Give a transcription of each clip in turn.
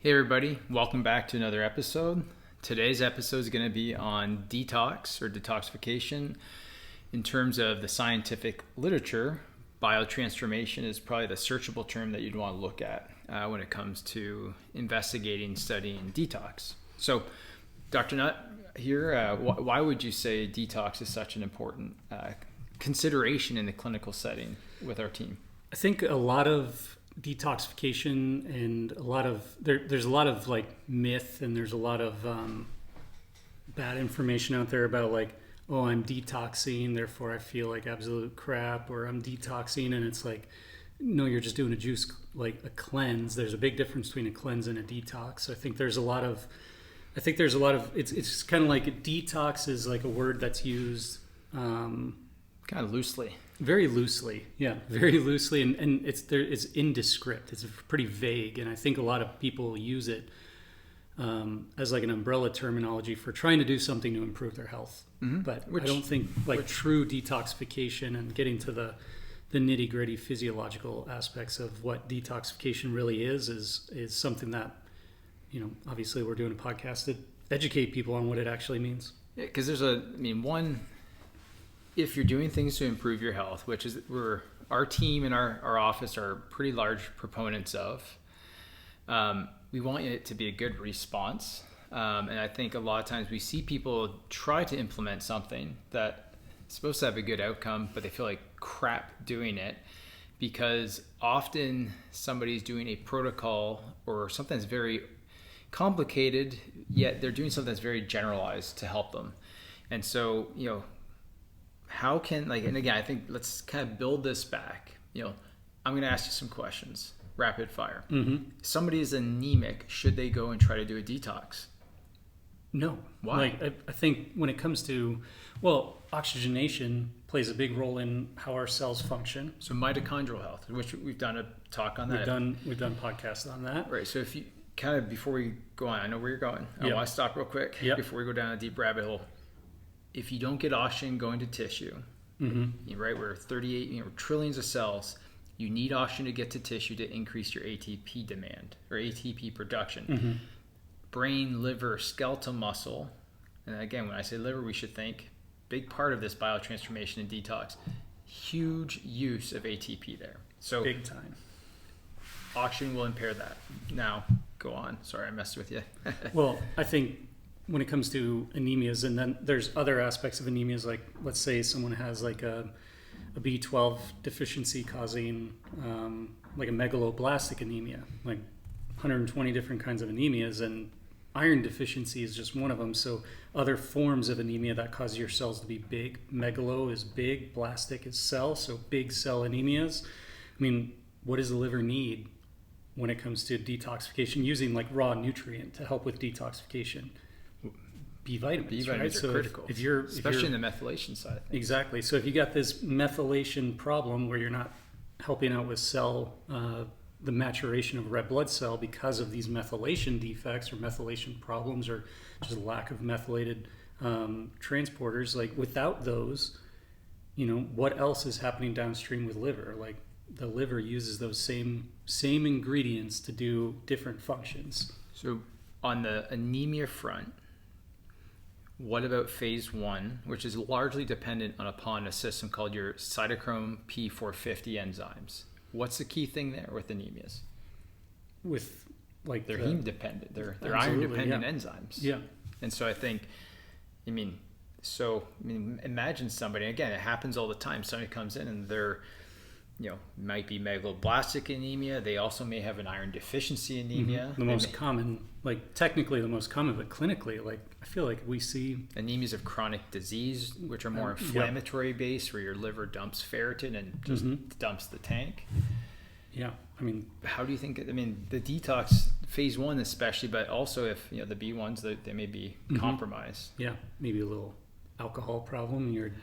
Hey everybody, welcome back to another episode. Today's episode is going to be on detox or detoxification. In terms of the scientific literature, biotransformation is probably the searchable term that you'd want to look at when it comes to investigating, studying detox. So, Dr. Nutt, here, why would you say detox is such an important consideration in the clinical setting with our team? I think a lot of detoxification and there's a lot of like myth, and there's a lot of bad information out there about like, oh, I'm detoxing, therefore I feel like absolute crap, or I'm detoxing, and it's like, no, you're just doing a cleanse. There's a big difference between a cleanse and a detox. I think there's a lot of it's kind of like a detox is like a word that's used kind of loosely. Very loosely, yeah, very loosely, and it's indescript. It's pretty vague, and I think a lot of people use it as like an umbrella terminology for trying to do something to improve their health. Mm-hmm. But I don't think true detoxification and getting to the nitty gritty physiological aspects of what detoxification really is something that, obviously we're doing a podcast to educate people on what it actually means. Yeah, because if you're doing things to improve your health, which is our team and our office are pretty large proponents of, we want it to be a good response. And I think a lot of times we see people try to implement something that is supposed to have a good outcome, but they feel like crap doing it because often somebody's doing a protocol or something that's very complicated, yet they're doing something that's very generalized to help them. And so, how can, and again, I think let's kind of build this back. I'm going to ask you some questions, rapid fire. Mm-hmm. Somebody is anemic. Should they go and try to do a detox? No. Why? I think when it comes to, oxygenation plays a big role in how our cells function. So mitochondrial health, which we've done a talk on that. We've done podcasts on that. Right. So if you kind of, before we go on, I know where you're going. I want to stop real quick before we go down a deep rabbit hole. If you don't get oxygen going to tissue, mm-hmm. right, we're 38 trillions of cells, you need oxygen to get to tissue to increase your ATP demand or ATP production. Mm-hmm. Brain, liver, skeletal muscle, and again, when I say liver, we should think big part of this biotransformation and detox, huge use of ATP there. So big time. Oxygen will impair that. Now, go on. Sorry, I messed with you. Well, I think when it comes to anemias, and then there's other aspects of anemias, like let's say someone has like a B12 deficiency causing like a megaloblastic anemia, like 120 different kinds of anemias, and iron deficiency is just one of them. So other forms of anemia that cause your cells to be big. Megalo is big, blastic is cell, so big cell anemias. What does the liver need when it comes to detoxification using like raw nutrient to help with detoxification? B vitamins. B vitamins right? are critical, especially in the methylation side. Exactly. So if you got this methylation problem where you're not helping out with the maturation of a red blood cell because of these methylation defects or methylation problems or just lack of methylated transporters, like without those, what else is happening downstream with liver? Like the liver uses those same ingredients to do different functions. So on the anemia front, what about phase 1, which is largely dependent upon a system called your cytochrome P450 enzymes? What's the key thing there with anemias? With like they're heme dependent, they're iron dependent enzymes. Yeah. And so I think, imagine somebody, again, it happens all the time. Somebody comes in and they're, might be megaloblastic anemia. They also may have an iron deficiency anemia. Mm-hmm. The most common, technically the most common, but clinically, I feel like we see anemias of chronic disease, which are more inflammatory based, where your liver dumps ferritin and just dumps the tank. Yeah. How do you think, the detox phase 1 especially, but also if, the B ones, they may be compromised. Yeah. Maybe a little alcohol problem. You're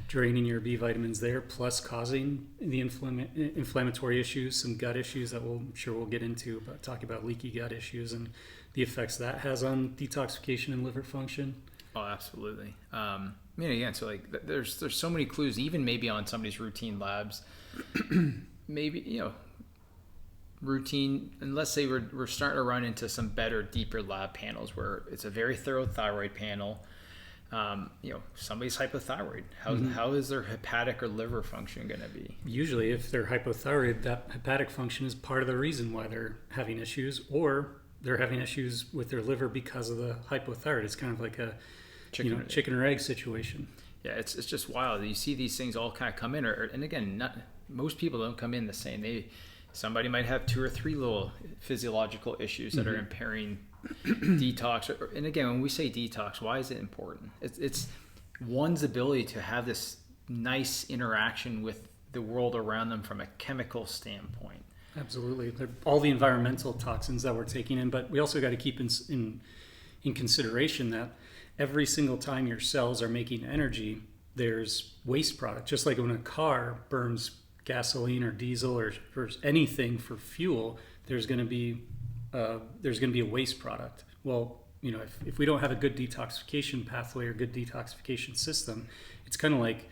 draining your B vitamins there, plus causing the inflammatory issues, some gut issues that I'm sure we'll get into, but talking about leaky gut issues and the effects that has on detoxification and liver function. Oh, absolutely. Again, so there's so many clues, even maybe on somebody's routine labs, maybe, routine, and let's say we're starting to run into some better, deeper lab panels where it's a very thorough thyroid panel. Somebody's hypothyroid. How is their hepatic or liver function going to be? Usually, if they're hypothyroid, that hepatic function is part of the reason why they're having issues, or they're having issues with their liver because of the hypothyroid. It's kind of like a chicken or egg situation. Yeah, it's just wild. You see these things all kind of come in, and again, most people don't come in the same. Somebody might have 2 or 3 little physiological issues that are impairing detox. And again, when we say detox, why is it important? It's one's ability to have this nice interaction with the world around them from a chemical standpoint. Absolutely. All the environmental toxins that we're taking in, but we also got to keep in consideration that every single time your cells are making energy, there's waste product. Just like when a car burns gasoline or diesel or anything for fuel, there's going to be a waste product. Well, if we don't have a good detoxification pathway or good detoxification system, it's kind of like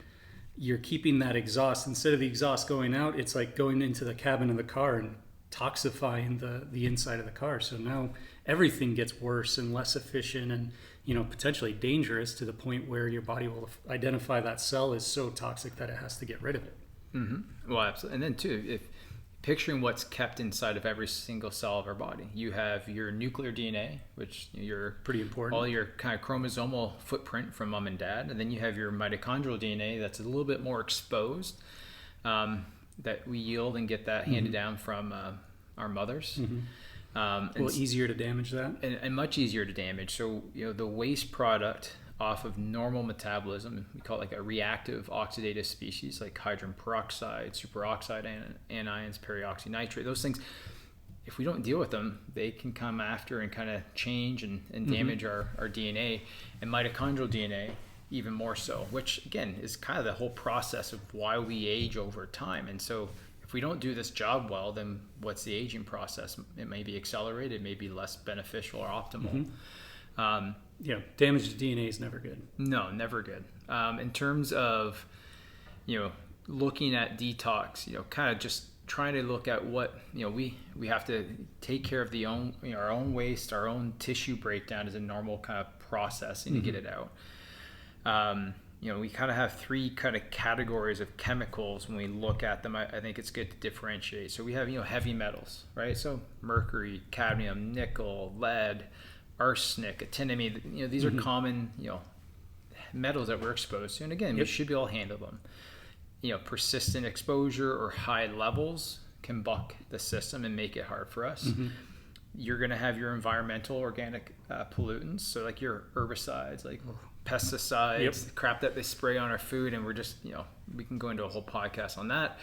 you're keeping that exhaust. Instead of the exhaust going out, it's like going into the cabin of the car and toxifying the inside of the car. So now everything gets worse and less efficient and potentially dangerous, to the point where your body will identify that cell is so toxic that it has to get rid of it. Mm-hmm. Well, absolutely. And then too, if picturing what's kept inside of every single cell of our body, you have your nuclear DNA, which you're pretty important, all your kind of chromosomal footprint from mom and dad, and then you have your mitochondrial DNA that's a little bit more exposed, that we yield and get that handed down from our mothers. A little easier to damage that, and much easier to damage. So the waste product off of normal metabolism, we call it like a reactive oxidative species, like hydrogen peroxide, superoxide anions, perioxynitrate. Those things, if we don't deal with them, they can come after and kind of change and damage our DNA, and mitochondrial DNA even more so, which again is kind of the whole process of why we age over time. And so if we don't do this job well, then what's the aging process? It may be accelerated, it may be less beneficial or optimal. Damaged DNA is never good. No, never good. In terms of, looking at detox, kind of just trying to look at what, we have to take care of our own waste, our own tissue breakdown is a normal kind of processing to get it out. We kind of have 3 kind of categories of chemicals when we look at them. I think it's good to differentiate. So we have, heavy metals, right? So mercury, cadmium, nickel, lead, arsenic, actinium. These are common, metals that we're exposed to. And again, we should be able to handle them. Persistent exposure or high levels can buck the system and make it hard for us. You're going to have your environmental organic pollutants. So like your herbicides, like pesticides, the crap that they spray on our food. And we're just, we can go into a whole podcast on that.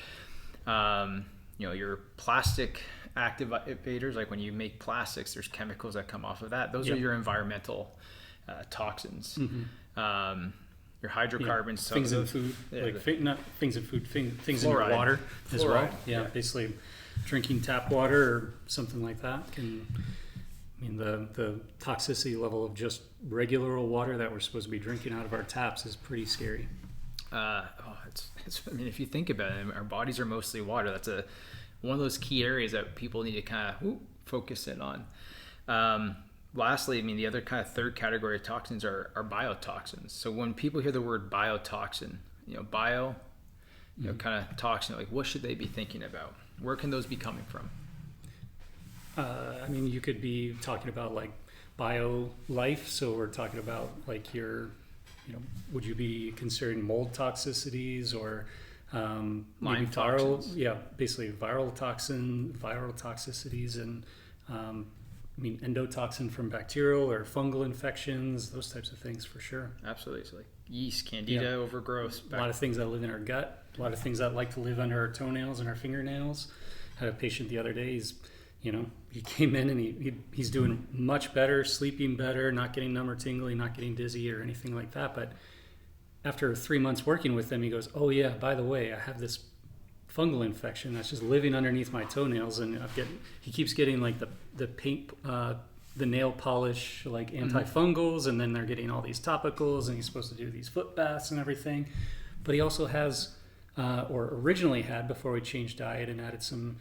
Your plastic activators, like when you make plastics, there's chemicals that come off of that. Those are your environmental toxins. Your hydrocarbons, things in food, not things in food, things in your water as Fluoride. well. Basically drinking tap water or something like that can, the toxicity level of just regular old water that we're supposed to be drinking out of our taps is pretty scary. If you think about it, our bodies are mostly water. That's one of those key areas that people need to kind of focus in on. Lastly, the other kind of third category of toxins are biotoxins. So when people hear the word biotoxin, kind of toxin, like what should they be thinking about? Where can those be coming from? You could be talking about like bio life. So we're talking about like would you be considering mold toxicities or maybe viral, basically viral toxicities and endotoxin from bacterial or fungal infections, those types of things for sure. Absolutely. So like yeast, candida, overgrowth. A lot of things that live in our gut, a lot of things that like to live under our toenails and our fingernails. I had a patient the other day, he came in and he's doing much better, sleeping better, not getting numb or tingly, not getting dizzy or anything like that. But after 3 months working with him, he goes, "Oh yeah, by the way, I have this fungal infection that's just living underneath my toenails, and he keeps getting like the paint, the nail polish, like antifungals, and then they're getting all these topicals, and he's supposed to do these foot baths and everything. But he also has, or originally had before we changed diet and added some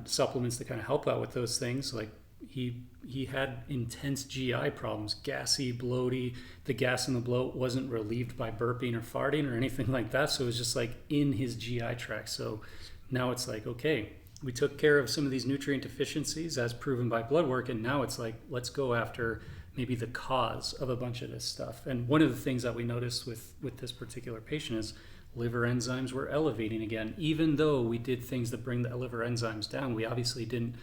supplements that kind of help out with those things. Like he had intense GI problems, gassy, bloaty. The gas and the bloat wasn't relieved by burping or farting or anything like that. So it was just like in his GI tract. So now it's like, okay, we took care of some of these nutrient deficiencies as proven by blood work. And now it's like, let's go after maybe the cause of a bunch of this stuff. And one of the things that we noticed with this particular patient is liver enzymes were elevating again. Even though we did things that bring the liver enzymes down, we obviously didn't,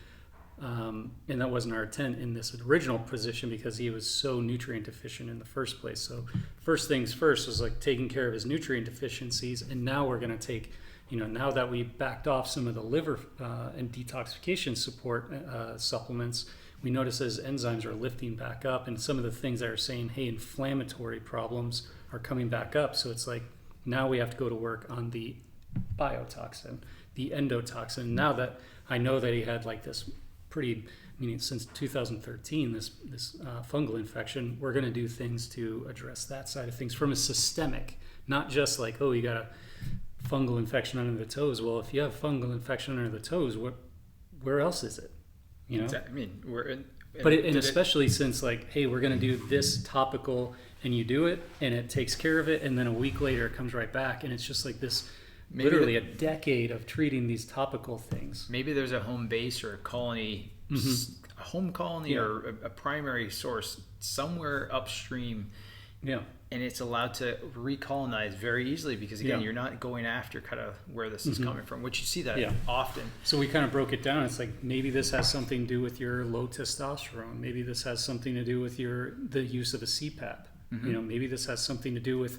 and that wasn't our intent in this original position because he was so nutrient deficient in the first place. So first things first was like taking care of his nutrient deficiencies. And now we're going to take, now that we backed off some of the liver and detoxification support supplements, we notice his enzymes are lifting back up, and some of the things that are saying, hey, inflammatory problems are coming back up. So it's like, now we have to go to work on the biotoxin, the endotoxin. Now that I know that he had like this pretty, since 2013, this fungal infection, we're going to do things to address that side of things from a systemic, not just like, oh, you got a fungal infection under the toes. Well, if you have fungal infection under the toes, where else is it? Exactly. Especially since like, hey, we're going to do this topical, and you do it, and it takes care of it, and then a week later it comes right back, and it's just like this, literally a decade of treating these topical things. Maybe there's a home base or a colony, a home colony, or a primary source somewhere upstream. Yeah. And it's allowed to recolonize very easily because, again, you're not going after kind of where this is coming from, which you see that often. So we kind of broke it down. It's like, maybe this has something to do with your low testosterone. Maybe this has something to do with the use of a CPAP. Maybe this has something to do with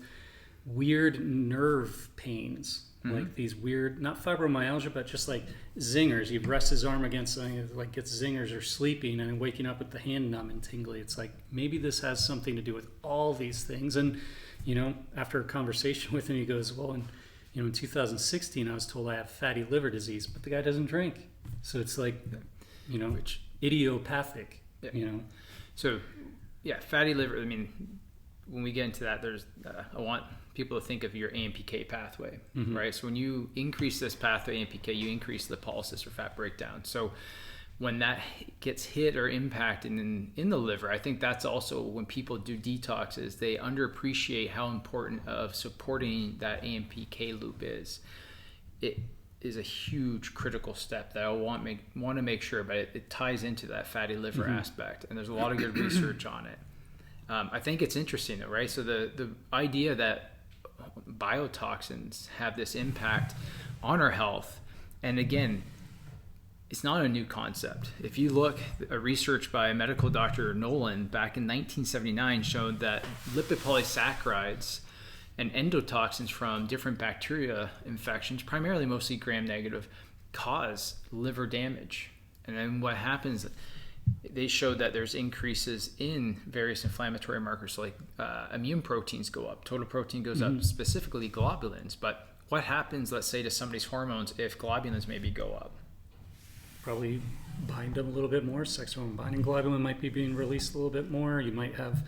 weird nerve pains, like these weird, not fibromyalgia, but just like zingers. He rests his arm against something, like gets zingers, or sleeping and waking up with the hand numb and tingly. It's like, maybe this has something to do with all these things. And, after a conversation with him, he goes, well, in 2016, I was told I have fatty liver disease, but the guy doesn't drink. So it's like, which idiopathic, So, fatty liver, when we get into that, there's I want people to think of your AMPK pathway, right? So when you increase this pathway AMPK, you increase lipolysis or fat breakdown. So when that gets hit or impacted in the liver, I think that's also when people do detoxes, they underappreciate how important of supporting that AMPK loop is. It is a huge critical step that I want to make sure, but it ties into that fatty liver aspect, and there's a lot of good research on it. I think it's interesting though, right? So the idea that biotoxins have this impact on our health, and again, it's not a new concept. If you look, a research by medical doctor Nolan back in 1979 showed that lipid polysaccharides and endotoxins from different bacteria infections, primarily mostly gram-negative, cause liver damage. And then what happens, they showed that there's increases in various inflammatory markers, like immune proteins go up, total protein goes up, specifically globulins. But what happens, let's say, to somebody's hormones if globulins maybe go up? Probably bind them a little bit more. Sex hormone binding globulin might be being released a little bit more. You might have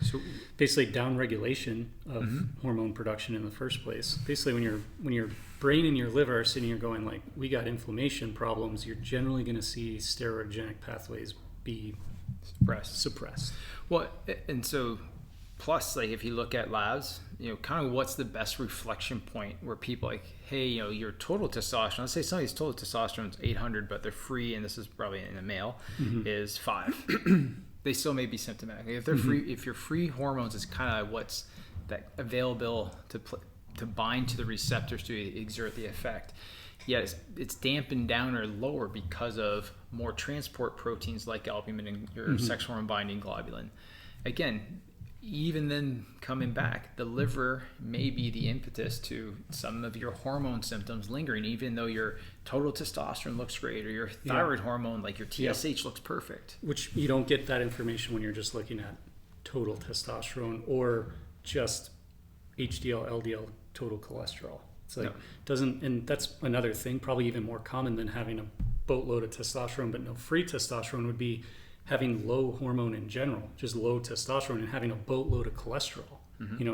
basically down regulation of hormone production in the first place. Basically, when your brain and your liver are sitting here going like, we got inflammation problems, you're generally going to see steroidogenic pathways be suppressed. Well, and so plus, like, if you look at labs, kind of what's the best reflection point where people like, hey, your total testosterone, let's say somebody's total testosterone is 800, but they're free, and this is probably in a male, is 5. They still may be symptomatic. If they're free, if your free hormones is kind of what's that available to bind to the receptors to exert the effect. Yes, it's dampened down or lower because of more transport proteins like albumin and your sex hormone binding globulin. Again, even then coming back, the liver may be the impetus to some of your hormone symptoms lingering, even though your total testosterone looks great or your thyroid hormone, like your TSH, looks perfect. Which you don't get that information when you're just looking at total testosterone or just HDL, LDL, total cholesterol. It's like, and that's another thing, probably even more common than having a boatload of testosterone but no free testosterone would be having low hormone in general, just low testosterone, and having a boatload of cholesterol.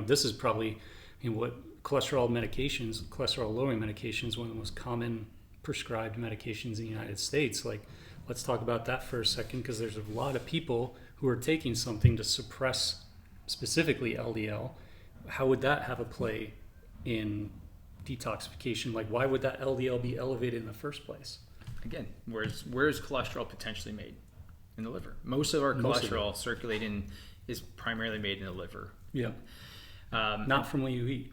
This is probably what cholesterol lowering medications, one of the most common prescribed medications in the United States. Like, let's talk about that for a second, because there's a lot of people who are taking something to suppress specifically LDL. How would that have a play in detoxification? Like, why would that LDL be elevated in the first place? Again, where's cholesterol potentially made? In the liver. Most of our cholesterol circulating is primarily made in the liver. Yeah. Not from what you eat.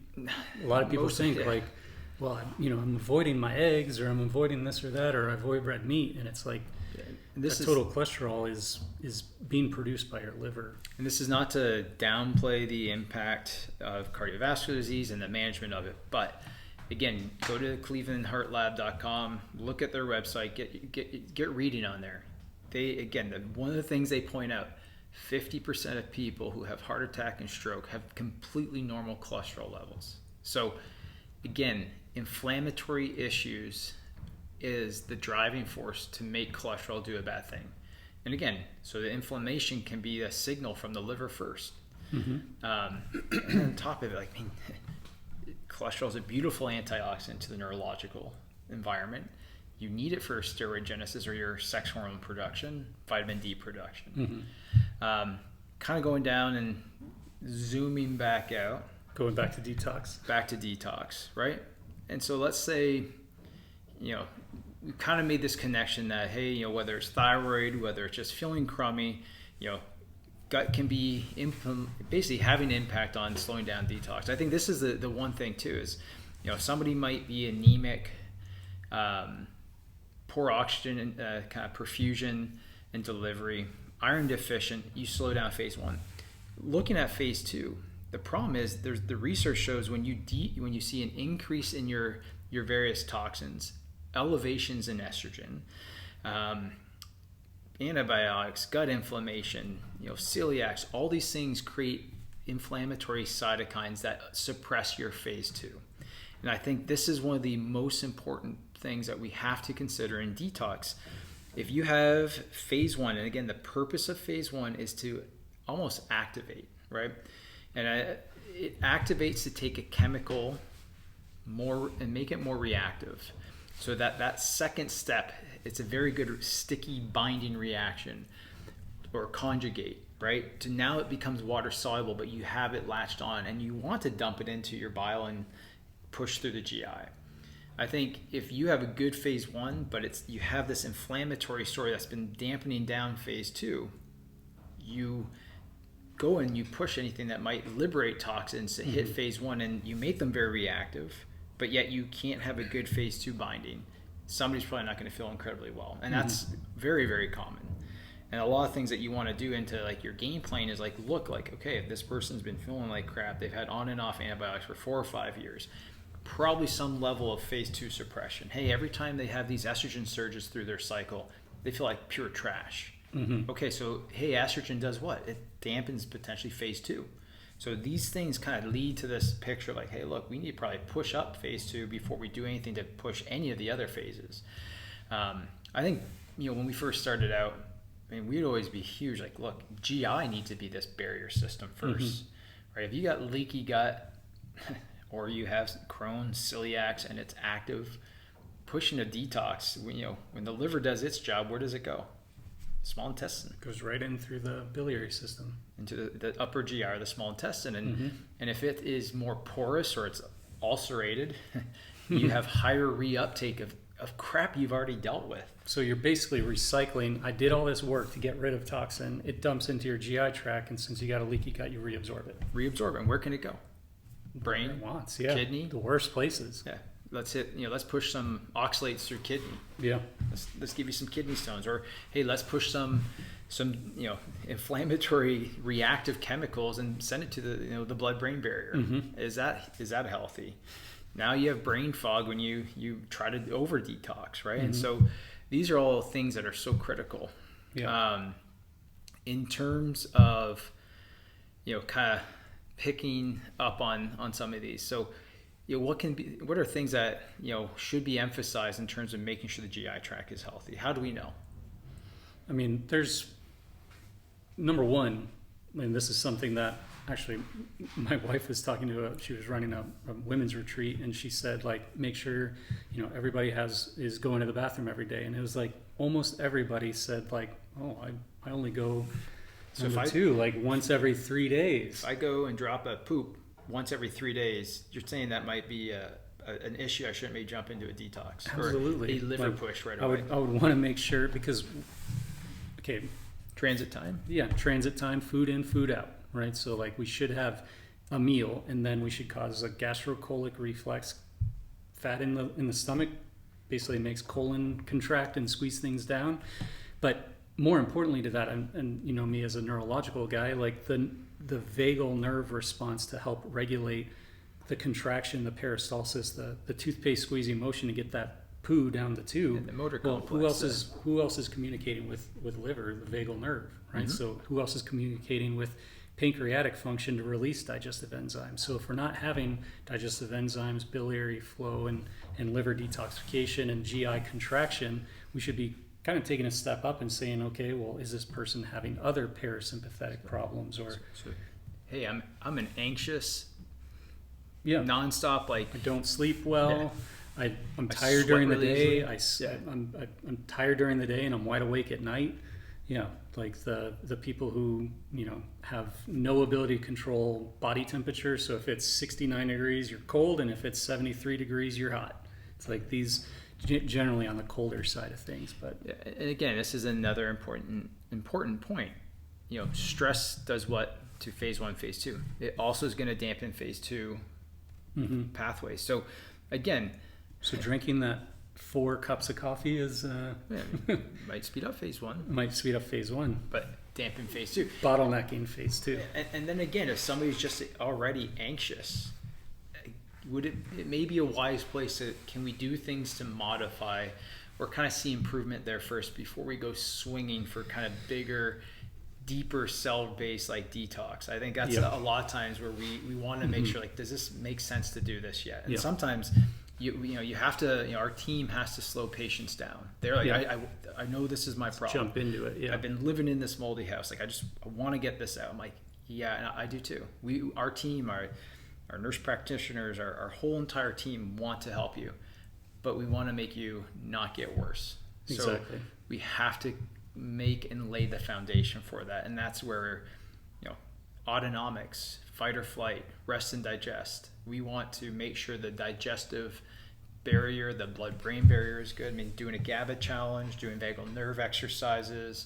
A lot of people think like, well, I'm avoiding my eggs, or I'm avoiding this or that, or I avoid red meat, and it's like total cholesterol is being produced by your liver. And this is not to downplay the impact of cardiovascular disease and the management of it, but again, go to clevelandheartlab.com, look at their website, get reading on there. One of the things they point out, 50% of people who have heart attack and stroke have completely normal cholesterol levels. So again, inflammatory issues is the driving force to make cholesterol do a bad thing. And again, so the inflammation can be a signal from the liver first. And on top of it, cholesterol is a beautiful antioxidant to the neurological environment. You need it for steroid genesis or your sex hormone production, vitamin D production. Kind of going down and zooming back out. Going back to detox. Back to detox, right? And so let's say, we kind of made this connection that, hey, whether it's thyroid, whether it's just feeling crummy, gut can be basically having an impact on slowing down detox. I think this is the one thing too is, somebody might be anemic, poor oxygen kind of perfusion and delivery, iron deficient, you slow down phase 1. Looking at phase 2, the problem is the research shows when you see an increase in your various toxins, elevations in estrogen, antibiotics, gut inflammation, celiacs, all these things create inflammatory cytokines that suppress your phase 2. And I think this is one of the most important things that we have to consider in detox. If you have phase 1, and again, the purpose of phase 1 is to almost activate, right? And it activates to take a chemical more and make it more reactive. So that second step, it's a very good sticky binding reaction or conjugate, right? To now it becomes water soluble, but you have it latched on and you want to dump it into your bile and push through the GI. I think if you have a good phase 1, but you have this inflammatory story that's been dampening down phase 2, you go and you push anything that might liberate toxins to hit phase 1, and you make them very reactive, but yet you can't have a good phase 2 binding. Somebody's probably not going to feel incredibly well, and that's very, very common. And a lot of things that you want to do into your game plan is okay, if this person's been feeling like crap, they've had on and off antibiotics for 4 or 5 years, probably some level of phase 2 suppression. Hey, every time they have these estrogen surges through their cycle, they feel like pure trash. Okay, so hey, estrogen does what? It dampens potentially phase 2. So these things kind of lead to this picture like, hey, look, we need to probably push up phase 2 before we do anything to push any of the other phases. I think, when we first started out, we'd always be huge. Look, GI needs to be this barrier system first, right? If you got leaky gut or you have Crohn's, celiacs, and it's active, pushing a detox, when the liver does its job, where does it go? Small intestine. It goes right in through the biliary system. Into the upper GI or the small intestine. And if it is more porous or it's ulcerated, you have higher reuptake of crap you've already dealt with. So you're basically recycling. I did all this work to get rid of toxin. It dumps into your GI tract, and since you got a leaky gut, you reabsorb it. Reabsorb it. And where can it go? Brain, it wants, kidney, the worst places. Yeah, let's push some oxalates through kidney. Yeah, let's give you some kidney stones, or hey, let's push some inflammatory reactive chemicals and send it to the blood-brain barrier. Is that healthy? Now you have brain fog when you try to over detox, right? And so these are all things that are so critical. Yeah. In terms of kind of picking up on some of these. So, what are things that should be emphasized in terms of making sure the GI tract is healthy? How do we know? There's number one, and this is something that actually, my wife was talking to she was running a women's retreat, and she said, like, make sure, everybody is going to the bathroom every day. And it was like almost everybody said, like, oh, I only go like once every 3 days. If I go and drop a poop once every 3 days, you're saying that might be an issue. I shouldn't maybe jump into a detox. Absolutely. Or a liver push right away. I would want to make sure, because, okay. Transit time? Yeah, transit time, food in, food out, right? So like we should have a meal, and then we should cause a gastrocolic reflex. Fat in the stomach basically makes colon contract and squeeze things down. But more importantly to that, and me as a neurological guy, like the vagal nerve response to help regulate the contraction, the peristalsis, the toothpaste squeezy motion to get that poo down the tube. And the motor complex. Who else is communicating with liver, the vagal nerve, right? Mm-hmm. So who else is communicating with pancreatic function to release digestive enzymes? So if we're not having digestive enzymes, biliary flow, and liver detoxification and GI contraction, we should be kind of taking a step up and saying, okay, well, is this person having other parasympathetic problems? Or hey, I'm an anxious, nonstop, like I don't sleep well. Yeah. I'm tired during the day. I'm tired during the day, and I'm wide awake at night. Yeah, like the people who have no ability to control body temperature. So if it's 69 degrees, you're cold, and if it's 73 degrees, you're hot. It's like these generally on the colder side of things. But and again, this is another important point. Stress does what to phase 1, phase 2. It also is going to dampen phase 2 pathways. So again. So drinking that 4 cups of coffee is might speed up phase 1. Might speed up phase 1, but dampen phase 2. Bottlenecking phase 2. And then again, if somebody's just already anxious, it may be a wise place to, can we do things to modify or kind of see improvement there first before we go swinging for kind of bigger, deeper cell-based like detox? I think that's a lot of times where we want to make sure, like, does this make sense to do this yet? And sometimes you have to, our team has to slow patients down. They're like, I know this is my problem. Jump into it. Yeah. I've been living in this moldy house. Like, I want to get this out. I'm like, yeah, and I do too. Our team, our nurse practitioners, our whole entire team want to help you, but we want to make you not get worse. Exactly. So we have to make and lay the foundation for that. And that's where, autonomics, fight or flight, rest and digest. We want to make sure the digestive barrier, the blood-brain barrier is good. I mean, doing a GABA challenge, doing vagal nerve exercises,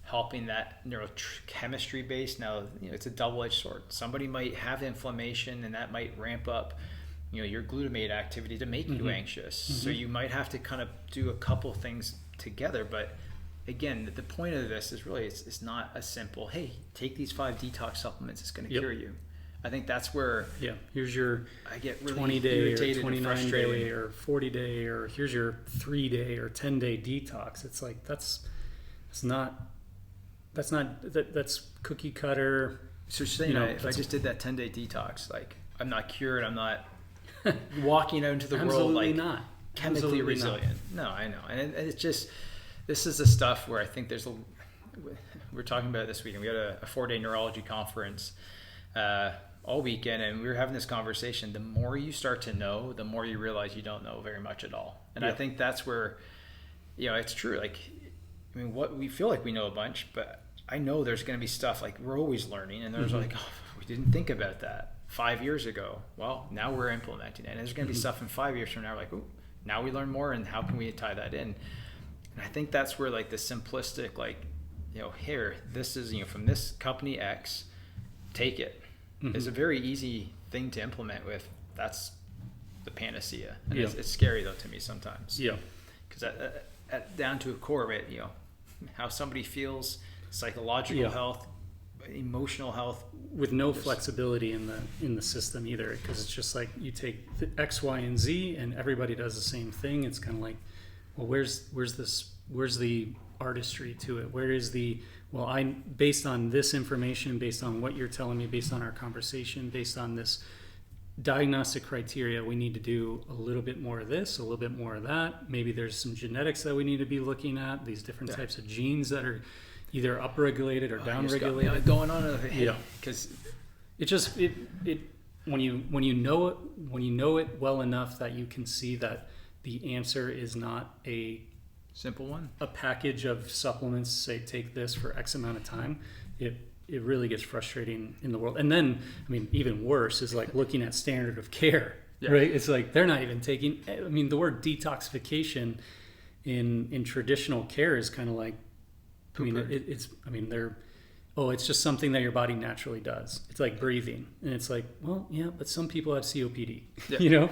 helping that neurochemistry base. Now, it's a double-edged sword. Somebody might have inflammation, and that might ramp up, your glutamate activity to make you anxious. So you might have to kind of do a couple things together. But again, the point of this is really, it's not a simple, hey, take these 5 detox supplements, it's going to cure you. I think that's where here's your I get really 20-day or 29-day or 40-day, or here's your 3-day or 10-day detox. It's like that's cookie cutter. So saying, if I just did that 10-day detox, like, I'm not cured, I'm not walking out into the world like not chemically absolutely resilient. No, I know, and it's just, this is the stuff where I think we're talking about it this weekend. We had a 4-day neurology conference all weekend, and we were having this conversation. The more you start to know, the more you realize you don't know very much at all. And I think that's where, it's true. Like, I mean, what we feel like we know a bunch, but I know there's going to be stuff, like, we're always learning, and there's like, oh, we didn't think about that 5 years ago. Well, now we're implementing it, and there's going to be stuff in 5 years from now, like, oh, now we learn more, and how can we tie that in? And I think that's where, like, the simplistic, like, here, this is, from this company X, take it. It's a very easy thing to implement with. That's the panacea. And it's scary, though, to me sometimes. Yeah. Because down to a core of it, how somebody feels, psychological health, emotional health. With no flexibility in the system either, because it's just like you take the X, Y, and Z, and everybody does the same thing. It's kind of like, well, where's the artistry to it? Where is the, well, I'm based on this information, based on what you're telling me, based on our conversation, based on this diagnostic criteria, we need to do a little bit more of this, a little bit more of that. Maybe there's some genetics that we need to be looking at, these different types of genes that are either upregulated or downregulated. Going on because it when you know it well enough that you can see that the answer is not a simple one, a package of supplements, say take this for X amount of time, it really gets frustrating in the world. And then, I mean, even worse is like looking at standard of care, right? It's like they're not even taking, I mean, the word detoxification in traditional care is kind of like, I mean, it's just something that your body naturally does. It's like breathing. And it's like, well, yeah, but some people have COPD, you know?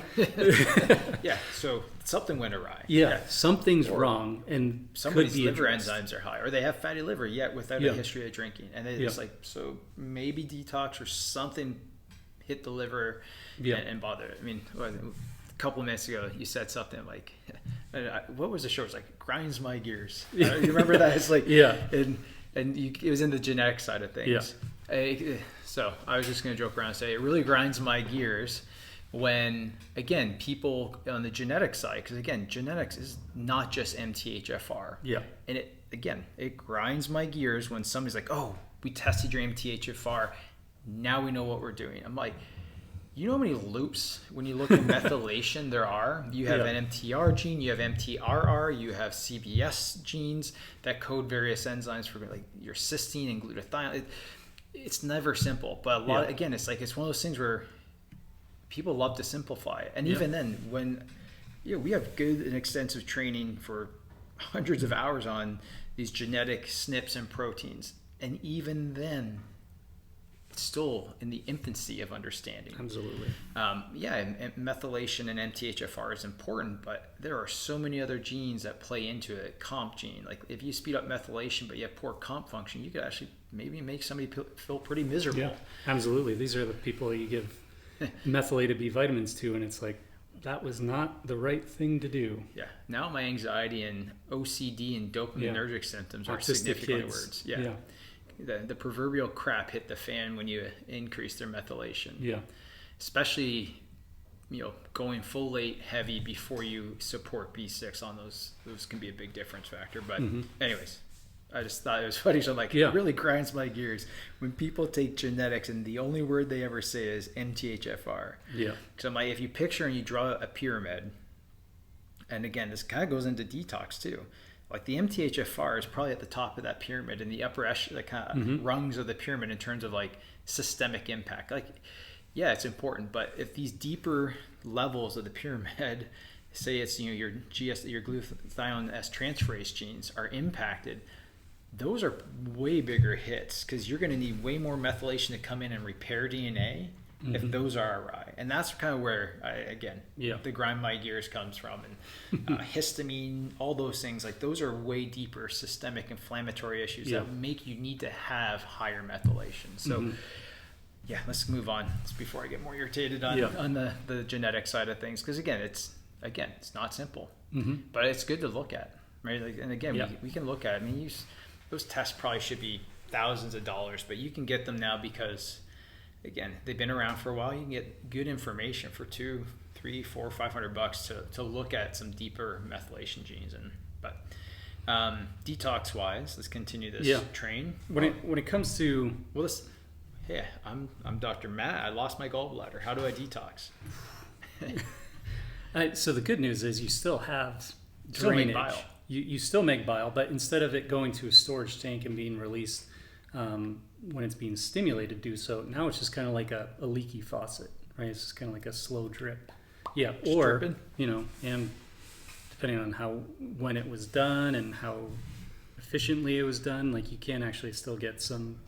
Yeah, so something went awry. Yeah, something's wrong. And somebody's liver enzymes are high, or they have fatty liver yet without a history of drinking. And it's like, so maybe detox or something hit the liver and bothered it. I mean, a couple of minutes ago, you said something like, what was the show? It was like, grinds my gears. You remember that? It's like, it was in the genetic side of things. Yeah. So I was just going to joke around and say it really grinds my gears when, again, people on the genetic side, because again, genetics is not just MTHFR. Yeah. And it grinds my gears when somebody's like, oh, we tested your MTHFR. Now we know what we're doing. I'm like, you know how many loops when you look at methylation there are? You have an MTR gene, you have MTRR, you have CBS genes that code various enzymes for like your cysteine and glutathione. It's never simple, but a lot again, it's one of those things where people love to simplify it. And even then, when we have good and extensive training for hundreds of hours on these genetic SNPs and proteins, and even then, still in the infancy of understanding. Absolutely. And methylation and MTHFR is important, but there are so many other genes that play into it. Comp gene, like if you speed up methylation but you have poor comp function, you could actually maybe make somebody feel pretty miserable. Yeah, absolutely. These are the people you give methylated B vitamins to, and it's like, that was not the right thing to do. Yeah. Now my anxiety and OCD and dopaminergic symptoms are significantly worse. Yeah. The proverbial crap hit the fan when you increase their methylation. Yeah. Especially, going folate heavy before you support B6 on those can be a big difference factor. But anyways, I just thought it was funny. So I'm like, it really grinds my gears when people take genetics and the only word they ever say is MTHFR. Yeah. So I'm like, if you picture and you draw a pyramid, and again, this kind of goes into detox too. Like the MTHFR is probably at the top of that pyramid in the upper the kind of rungs of the pyramid in terms of like systemic impact. Like, yeah, it's important, but if these deeper levels of the pyramid, say it's your glutathione S transferase genes are impacted, those are way bigger hits because you're going to need way more methylation to come in and repair DNA. If those are awry. And that's kind of where, the grind my gears comes from. And histamine, all those things, like those are way deeper systemic inflammatory issues that make you need to have higher methylation. So, let's move on. It's before I get more irritated on the genetic side of things. Because again, it's not simple. But it's good to look at, right? Like, and again, we can look at it. I mean, those tests probably should be thousands of dollars, but you can get them now because... Again, they've been around for a while. You can get good information for $200, $300, $400, $500 to look at some deeper methylation genes. But detox wise, let's continue this train. When it comes to I'm Dr. Matt. I lost my gallbladder. How do I detox? So the good news is you still have drainage. Bile. You still make bile, but instead of it going to a storage tank and being released. When it's being stimulated to do so, now it's just kind of like a leaky faucet, right? It's just kind of like a slow drip. Yeah, just or dripping. And depending on when it was done and how efficiently it was done, like you can actually still get some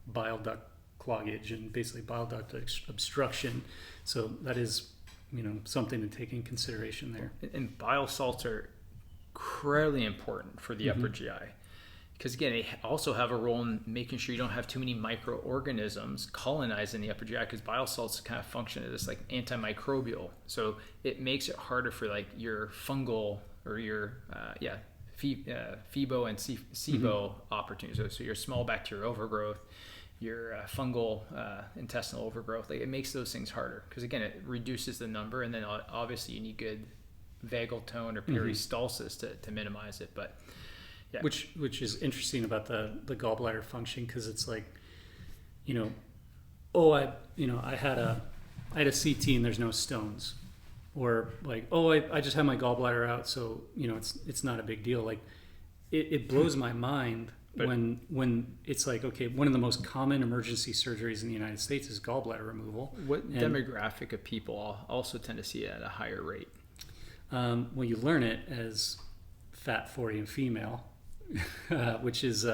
bile duct cloggage and basically bile duct obstruction. So that is, something to take in consideration there. And bile salts are incredibly important for the upper GI. Because again, they also have a role in making sure you don't have too many microorganisms colonizing the upper GI, because bile salts kind of function as like antimicrobial. So it makes it harder for like your fungal or your FIBO and SIBO opportunities. So your small bacterial overgrowth, your fungal intestinal overgrowth, like it makes those things harder. Because again, it reduces the number, and then obviously you need good vagal tone or peristalsis to minimize it. But yeah. Which is interesting about the gallbladder function, because it's like, oh, I had a CT and there's no stones, or like, oh, I just had my gallbladder out, so it's not a big deal. Like it blows my mind when it's like, okay, one of the most common emergency surgeries in the United States is gallbladder removal. What demographic of people also tend to see it at a higher rate? Well, you learn it as fat 40 and female, which is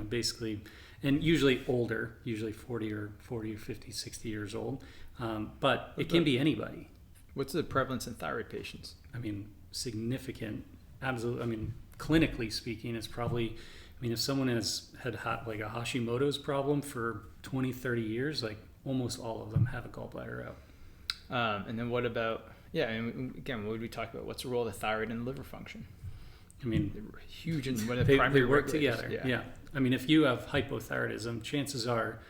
basically, and usually older, usually 40 or 50, 60 years old. But it can be anybody. What's the prevalence in thyroid patients? I mean, significant. Absolutely. I mean, clinically speaking, it's probably, if someone had like a Hashimoto's problem for 20, 30 years, like almost all of them have a gallbladder out. And then what about, again, what would we talk about? What's the role of the thyroid in liver function? I mean, they're huge in one of they the primary work regulators. together. Yeah. I mean, if you have hypothyroidism, chances are,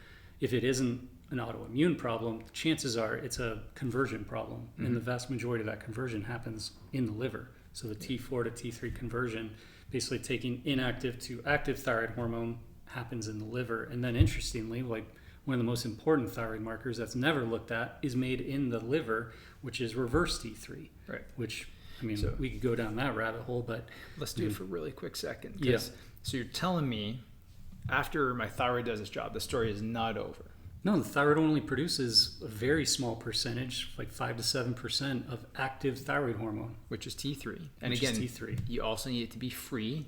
if it isn't an autoimmune problem, chances are it's a conversion problem. Mm-hmm. And the vast majority of that conversion happens in the liver. So the T4 to T3 conversion, basically taking inactive to active thyroid hormone, happens in the liver. And then interestingly, like one of the most important thyroid markers that's never looked at is made in the liver, which is reverse T3. Right. Which, we could go down that rabbit hole, but let's do it for a really quick second. Yeah. So you're telling me after my thyroid does its job, the story is not over. No, the thyroid only produces a very small percentage, like 5 to 7% of active thyroid hormone, which is T3. And which again, is T3. You also need it to be free,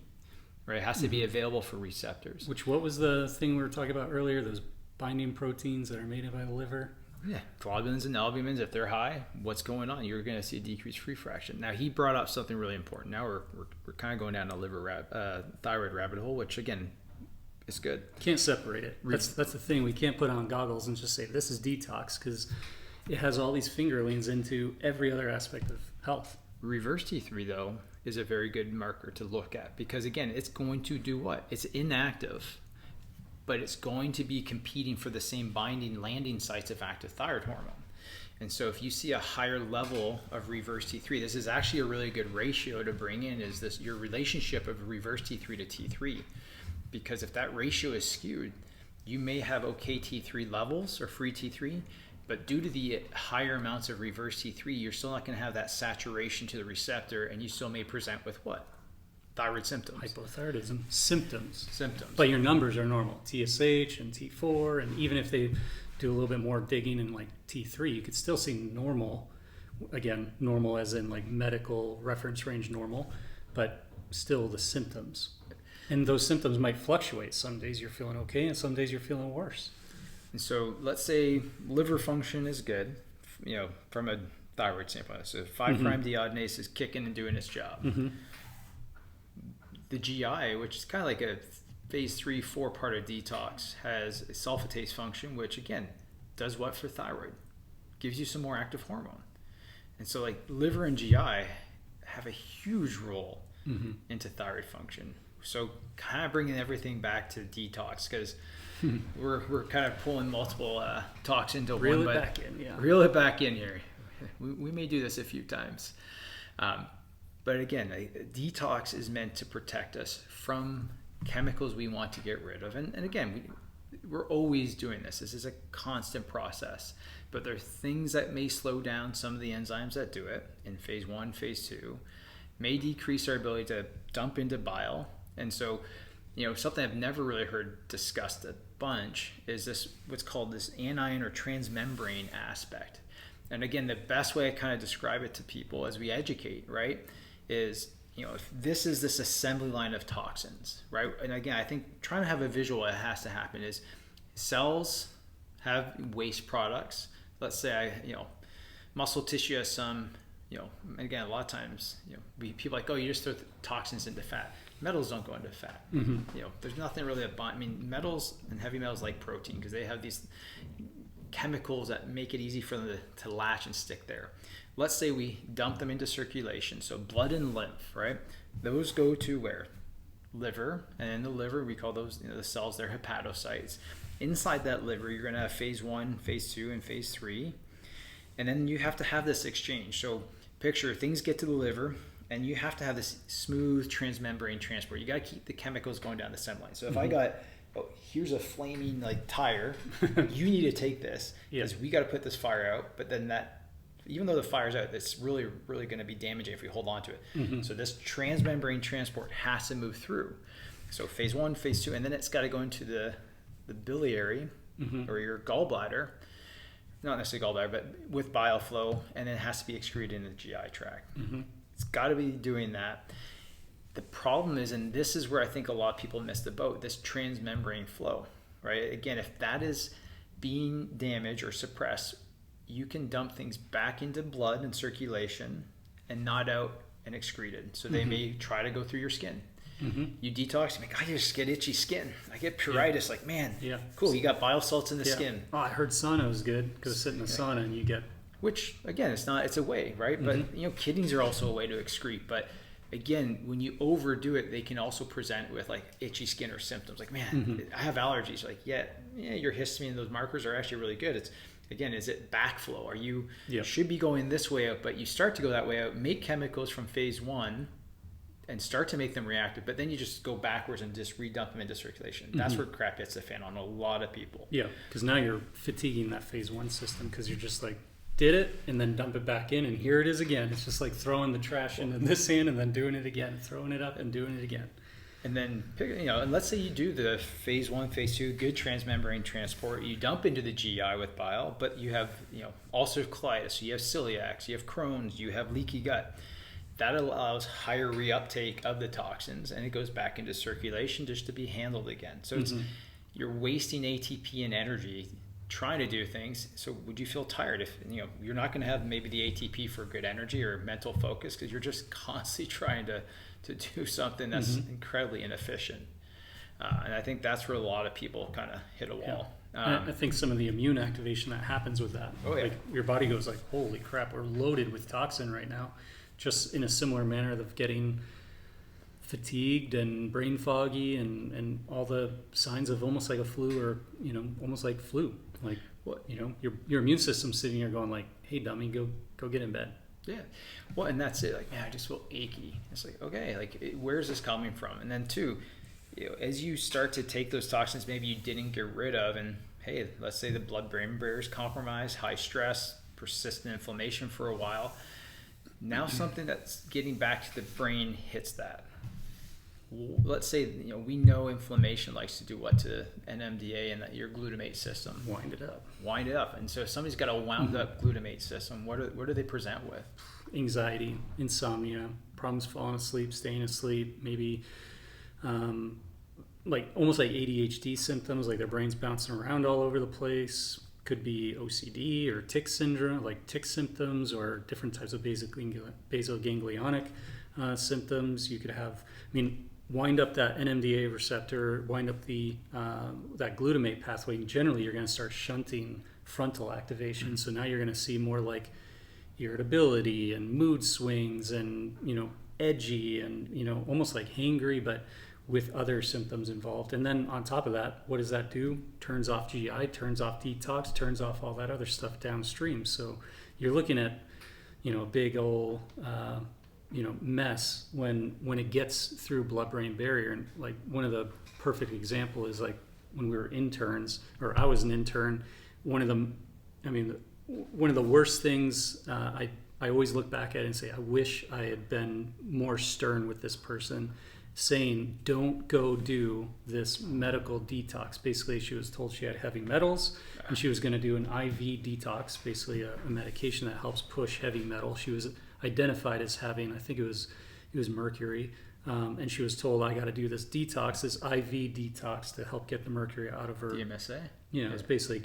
right? It has to be available for receptors. What was the thing we were talking about earlier? Those binding proteins that are made by the liver? Yeah, globulins and albumins, if they're high, what's going on? You're going to see a decreased free fraction. Now, he brought up something really important. Now we're kind of going down a thyroid rabbit hole, which again, is good. Can't separate it. That's the thing. We can't put on goggles and just say this is detox, because it has all these fingerlings into every other aspect of health. Reverse T3 though is a very good marker to look at, because again, it's going to do what? It's inactive, but it's going to be competing for the same binding landing sites of active thyroid hormone. And so if you see a higher level of reverse T3, this is actually a really good ratio to bring in, is this your relationship of reverse T3 to T3. Because if that ratio is skewed, you may have okay T3 levels or free T3, but due to the higher amounts of reverse T3, you're still not going to have that saturation to the receptor, and you still may present with what? Thyroid symptoms. Hypothyroidism symptoms. But your numbers are normal. TSH and T4, and even if they do a little bit more digging in like T3, you could still see normal. Again, normal as in like medical reference range normal, but still the symptoms. And those symptoms might fluctuate. Some days you're feeling okay, and some days you're feeling worse. And so let's say liver function is good, from a thyroid standpoint. So 5' deiodinase is kicking and doing its job. Mm-hmm. The GI, which is kind of like a phase 3-4 part of detox, has a sulfatase function, which again does what for thyroid? Gives you some more active hormone. And so like liver and GI have a huge role into thyroid function. So kind of bringing everything back to detox, because we're kind of pulling multiple talks into Reel one. it back in, yeah. Reel it back in here. We may do this a few times. But again, detox is meant to protect us from chemicals we want to get rid of. And again, we're always doing this. This is a constant process. But there are things that may slow down some of the enzymes that do it in phase 1, phase 2, may decrease our ability to dump into bile. And so, something I've never really heard discussed a bunch is this, what's called this anion or transmembrane aspect. And again, the best way I kind of describe it to people as we educate, right, is, if this is this assembly line of toxins, right? And again, I think trying to have a visual, what has to happen is cells have waste products. Let's say muscle tissue has some, and again, a lot of times, people are like, oh, you just throw toxins into fat. Metals don't go into fat. Mm-hmm. There's nothing really about, metals and heavy metals like protein, because they have these chemicals that make it easy for them to latch and stick there. Let's say we dump them into circulation, so blood and lymph, right? Those go to where? Liver, and in the liver, we call those, the cells, they're hepatocytes. Inside that liver, you're going to have phase 1, phase 2, and phase 3. And then you have to have this exchange. So picture things get to the liver, and you have to have this smooth transmembrane transport. You got to keep the chemicals going down the stem line. So if I got oh, here's a flaming like tire. You need to take this because we got to put this fire out. But then even though the fire's out, it's really, really going to be damaging if we hold on to it. Mm-hmm. So this transmembrane transport has to move through. So phase 1, phase 2, and then it's got to go into the biliary or your gallbladder. Not necessarily gallbladder, but with bile flow, and then it has to be excreted in the GI tract. Mm-hmm. It's got to be doing that. The problem is, and this is where I think a lot of people miss the boat, this transmembrane flow, right? Again, if that is being damaged or suppressed, you can dump things back into blood and circulation and not out and excreted. So they may try to go through your skin. Mm-hmm. You detox, I just get itchy skin. I get pruritus, like, man, cool, you got bile salts in the skin. Oh, I heard sauna was good because I sit in the sauna and you get... Which, again, it's a way, right? But, kidneys are also a way to excrete. But, again, when you overdo it, they can also present with, like, itchy skin or symptoms. Like, man, I have allergies. Like, your histamine and those markers are actually really good. It's, again, is it backflow? Are you should be going this way out, but you start to go that way out, make chemicals from phase 1, and start to make them reactive, but then you just go backwards and just redump them into circulation. That's where crap hits the fan on a lot of people. Yeah, because now you're fatiguing that phase 1 system because you're just like, did it, and then dump it back in, and here it is again. It's just like throwing the trash into this hand and then doing it again, throwing it up and doing it again. And then, and let's say you do the phase 1, phase 2, good transmembrane transport, you dump into the GI with bile, but you have, ulcerative colitis, you have celiac, you have Crohn's, you have leaky gut. That allows higher reuptake of the toxins, and it goes back into circulation just to be handled again. So you're wasting ATP and energy trying to do things. So would you feel tired if you're not going to have maybe the ATP for good energy or mental focus because you're just constantly trying to do something that's incredibly inefficient? And I think that's where a lot of people kind of hit a wall. I think some of the immune activation that happens with that, like your body goes like, holy crap, we're loaded with toxin right now. Just in a similar manner of getting fatigued and brain foggy and all the signs of almost like a flu or, almost like flu. Like, your immune system's sitting here going like, hey, dummy, go get in bed. Yeah. Well, and that's it. Like, man, I just feel achy. It's like, okay, like, where's this coming from? And then two, as you start to take those toxins maybe you didn't get rid of, and hey, let's say the blood-brain barrier is compromised, high stress, persistent inflammation for a while. Now something that's getting back to the brain hits that. Let's say we know inflammation likes to do what to NMDA and your glutamate system. Wind it up. And so if somebody's got a wound up glutamate system, what do they present with? Anxiety, insomnia, problems falling asleep, staying asleep, maybe like almost like ADHD symptoms, like their brain's bouncing around all over the place. Could be OCD or tic syndrome, like tic symptoms, or different types of basal ganglionic symptoms. You could have, wind up that NMDA receptor, wind up the that glutamate pathway. And generally, you're going to start shunting frontal activation. So now you're going to see more like irritability and mood swings and edgy and almost like hangry, but with other symptoms involved. And then on top of that, what does that do? Turns off GI, turns off detox, turns off all that other stuff downstream. So you're looking at, a big old, mess when it gets through blood-brain barrier. And like one of the perfect example is like when we were interns, or I was an intern, one of the worst things I always look back at it and say, I wish I had been more stern with this person, saying, don't go do this medical detox. Basically, she was told she had heavy metals, and she was going to do an IV detox, basically a medication that helps push heavy metal. She was identified as having, I think it was mercury, and she was told, I got to do this detox, this IV detox, to help get the mercury out of her. DMSA? It's basically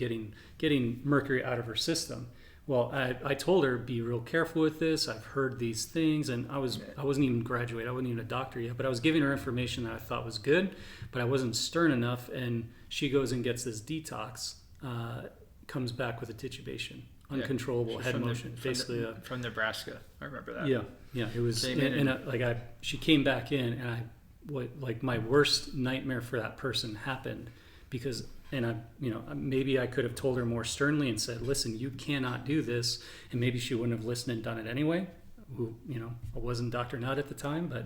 getting mercury out of her system. Well, I told her, be real careful with this. I've heard these things, and I wasn't even graduated. I wasn't even a doctor yet, but I was giving her information that I thought was good, but I wasn't stern enough. And she goes and gets this detox, comes back with a titubation, uncontrollable head motion, from Nebraska. I remember that. Yeah. It was she came back in, and my worst nightmare for that person happened because. And maybe I could have told her more sternly and said, listen, you cannot do this. And maybe she wouldn't have listened and done it anyway. I wasn't Dr. Nutt at the time, but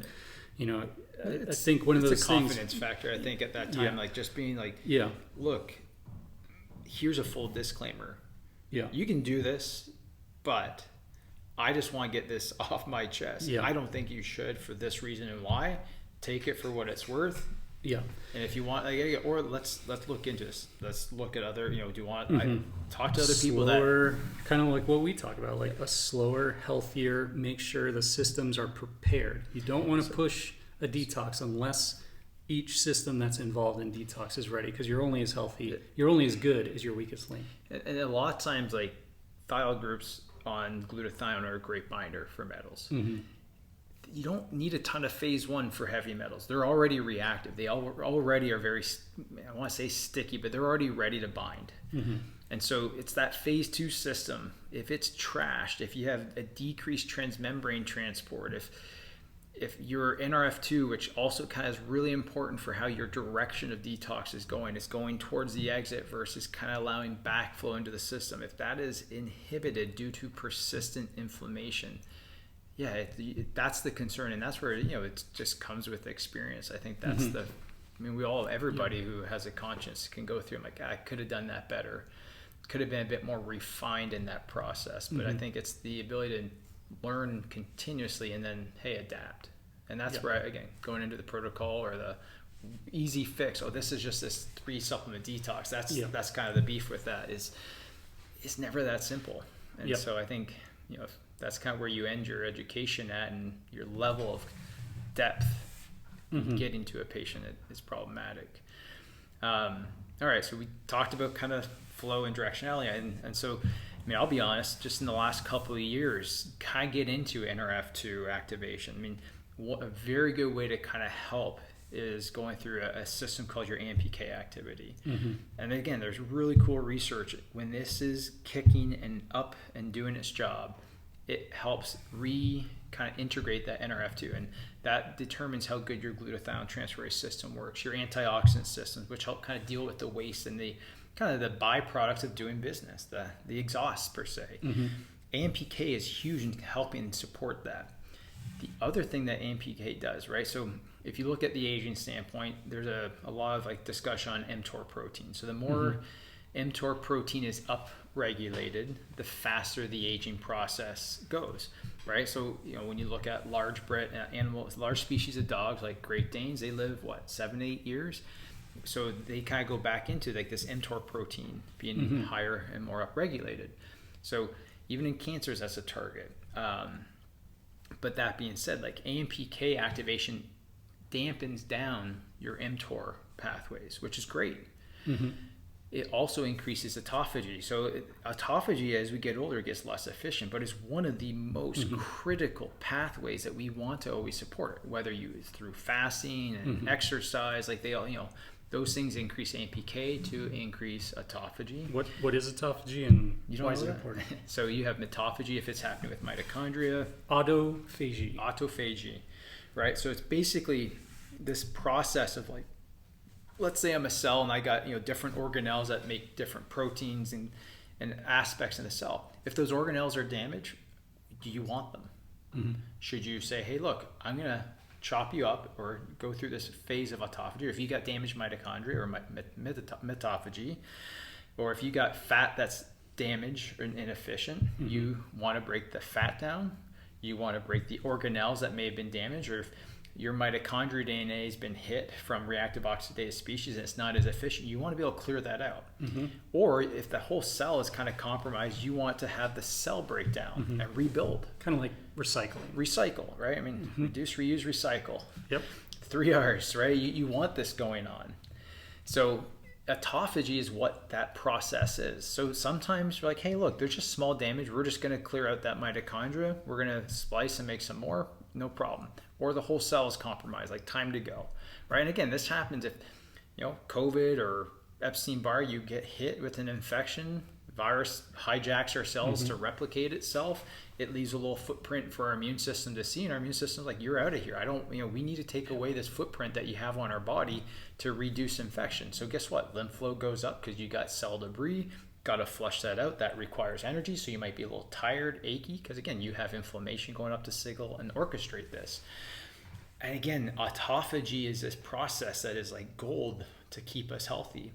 You know, I think one of those it's a confidence factor. I think at that time, like just being like, look, here's a full disclaimer. Yeah. You can do this, but I just want to get this off my chest. Yeah. I don't think you should for this reason and why. Take it for what it's worth. Yeah. And if you want, like, or let's look into this. Let's look at other, do you want, I talk to other people that kind of like what we talk about, like a slower, healthier, make sure the systems are prepared. You don't want to push a detox unless each system that's involved in detox is ready, because you're only as healthy, you're only as good as your weakest link. And a lot of times, like, thiol groups on glutathione are a great binder for metals. You don't need a ton of phase 1 for heavy metals. They're already reactive. They already are very, I want to say sticky, but they're already ready to bind. And so it's that phase 2 system. If it's trashed, if you have a decreased transmembrane transport, if your NRF2, which also kind of is really important for how your direction of detox is going towards the exit versus kind of allowing backflow into the system. If that is inhibited due to persistent inflammation, that's the concern, and that's where it just comes with experience. I think that's everybody who has a conscience can go through. I'm like, I could have done that better, could have been a bit more refined in that process. But I think it's the ability to learn continuously and then adapt. And that's where again, going into the protocol or the easy fix. Oh, this is just this 3 supplement detox. That's kind of the beef with that. It's never that simple. And so I think that's kind of where you end your education at, and your level of depth getting to a patient is problematic. All right, so we talked about kind of flow and directionality, and so I'll be honest, just in the last couple of years, kind of get into NRF2 activation. A very good way to kind of help is going through a system called your AMPK activity. And again, there's really cool research. When this is kicking and up and doing its job, it helps kind of integrate that NRF2, and that determines how good your glutathione transferase system works, your antioxidant systems, which help kind of deal with the waste and the kind of the byproducts of doing business, the exhaust per se. AMPK is huge in helping support that. The other thing that AMPK does, right? So if you look at the aging standpoint, there's a lot of discussion on mTOR protein. So the more mTOR protein is upregulated, the faster the aging process goes, right? So when you look at large bred animals, large species of dogs like Great Danes, they live 7 to 8 years. So they kind of go back into this mTOR protein being higher and more upregulated. So even in cancers, that's a target. But that being said, AMPK activation dampens down your mTOR pathways, which is great. It also increases autophagy. So autophagy, as we get older, gets less efficient, but it's one of the most critical pathways that we want to always support, whether you through fasting and exercise, they all, those things increase AMPK to increase autophagy. What is autophagy, and why is it important? So you have mitophagy if it's happening with mitochondria. Autophagy, right? So it's basically this process of let's say I'm a cell and I got different organelles that make different proteins and aspects in the cell. If those organelles are damaged, do you want them? Should you say, hey, look, I'm gonna chop you up or go through this phase of autophagy, or if you got damaged mitochondria or mitophagy, or if you got fat that's damaged or inefficient, you want to break the fat down, you want to break the organelles that may have been damaged, or if your mitochondria DNA has been hit from reactive oxidative species and it's not as efficient, you want to be able to clear that out. Or if the whole cell is kind of compromised, you want to have the cell break down and rebuild. Kind of like recycling. Recycle, right? Reduce, reuse, recycle. Yep. 3 R's, right? You want this going on. So autophagy is what that process is. So sometimes you're like, hey, look, there's just small damage. We're just going to clear out that mitochondria. We're going to splice and make some more. No problem. Or the whole cell is compromised, time to go, right? And again, this happens if, COVID or Epstein-Barr, you get hit with an infection, virus hijacks our cells to replicate itself. It leaves a little footprint for our immune system to see, and our immune system's like, you're out of here. We need to take away this footprint that you have on our body to reduce infection. So guess what? Lymph flow goes up because you got cell debris. Got to flush that out. That requires energy, so you might be a little tired, achy, because again, you have inflammation going up to signal and orchestrate this. And again, autophagy is this process that is like gold to keep us healthy.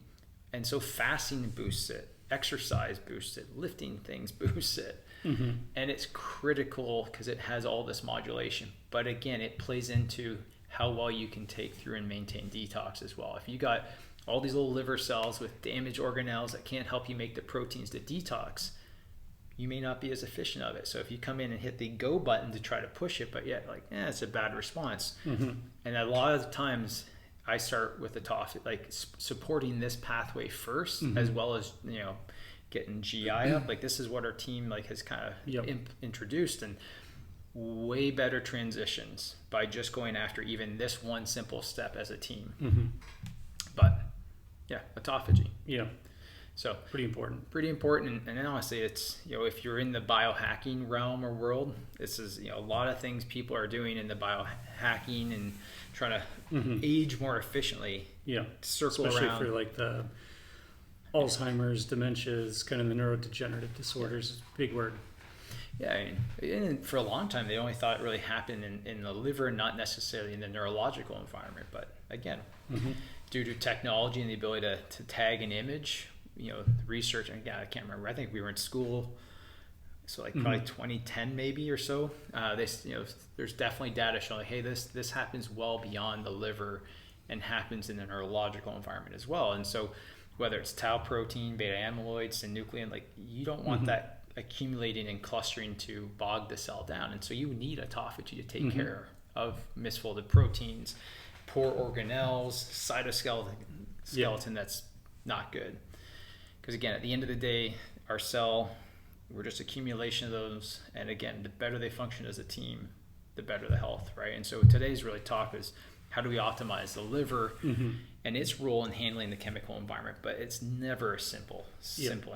And so fasting boosts it, exercise boosts it, lifting things boosts it. Mm-hmm. And it's critical because it has all this modulation. But again, it plays into how well you can take through and maintain detox as well. If you got all these little liver cells with damaged organelles that can't help you make the proteins to detox, you may not be as efficient of it. So if you come in and hit the go button to try to push it, but yet like, it's a bad response. Mm-hmm. And a lot of the times I start with the like supporting this pathway first, mm-hmm. as well as, getting GI up. Like this is what our team like has kind of yep. introduced, and way better transitions by just going after even this one simple step as a team. Mm-hmm. But yeah, autophagy. Yeah. So pretty important. And honestly, it's, if you're in the biohacking realm or world, this is, a lot of things people are doing in the biohacking and trying to mm-hmm. age more efficiently. Yeah. Circle especially around. For like the Alzheimer's, dementias, kind of the neurodegenerative disorders, big word. Yeah, I mean, and for a long time, they only thought it really happened in the liver, not necessarily in the neurological environment. But again, mm-hmm. due to technology and the ability to tag an image, research, and again, I can't remember. I think we were in school, so like probably 2010 maybe or so. There's definitely data showing, hey, this happens well beyond the liver and happens in the neurological environment as well. And so whether it's tau protein, beta amyloid, synuclein, like you don't want that accumulating and clustering to bog the cell down. And so you need autophagy to take care of misfolded proteins, poor organelles, cytoskeleton that's not good. Because again, at the end of the day, our cell, we're just accumulation of those. And again, the better they function as a team, the better the health, right? And so today's really talk is how do we optimize the liver and its role in handling the chemical environment? But it's never a simple